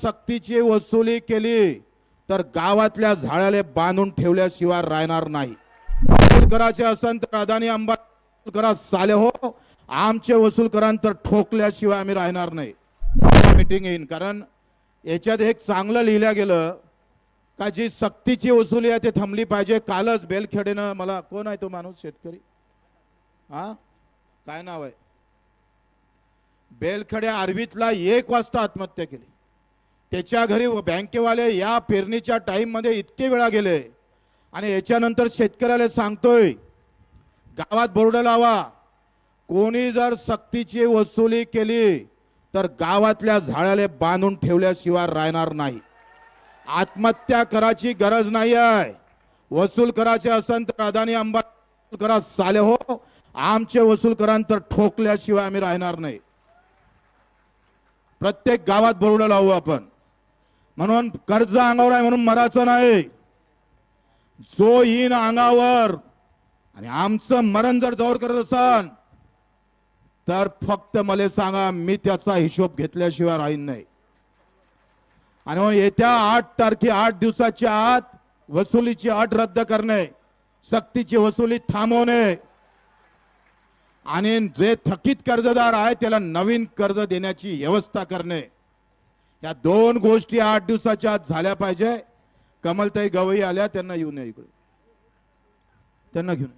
सक्तीची वसुली केली तर गावातल्या झाडाले बांधून ठेवल्याशिवाय राहणार नाही। वसूल करायचे असेल तर अदानी अंबानी करा साले हो, आमचे वसूल करांतर ठोकल्याशिवाय आम्ही राहणार नाही। मीटिंग येईन, कारण याच्यात एक चांगलं लिहिलं गेलं का जी सक्तीची वसुली आहे ते थांबली पाहिजे। कालच बेलखेडेनं मला, कोण आहे तो माणूस शेतकरी, हा काय नाव आहे, बेलखेडे आर्वीतला 1 वाजता आत्महत्या केली। त्याच्या घरी बँकेवाले या पेरणीच्या टाइम मध्ये इतके वेळा गेले आणि याच्यानंतर शेतकऱ्याला सांगतोय गावात बोर्ड लावा, कोणी जर सक्तीची वसुली केली तर गावातल्या झाडाले बांधून ठेवल्याशिवाय राहणार नाही। आत्महत्या करायची गरज नाही आहे। वसूल करायचे असेल तर अदानी अंबानी करा साले हो, आमचे वसूल करांतर ठोकल्याशिवाय आम्ही राहणार नाही। प्रत्येक गावात बोर्ड लावू आपण। म्हणून कर्ज अंगावर आहे म्हणून मरायचं नाही। जो येईन अंगावर आणि आमचं मरण जर जवळ करत असाल तर फक्त मला सांगा, मी त्याचा हिशोब घेतल्याशिवाय राहीन नाही। आणि म्हणून येत्या 8 दिवसाच्या आत वसुलीची अट रद्द करणे, सक्तीची वसुली थांबवणे आणि जे थकीत कर्जदार आहे त्याला नवीन कर्ज देण्याची व्यवस्था करणे, या 2 गोष्टी 8 दिवसाच्या आत झाल्या पाहिजे। कमलताई गवई आल्या, त्यांना येऊन या इकडे, त्यांना घेऊन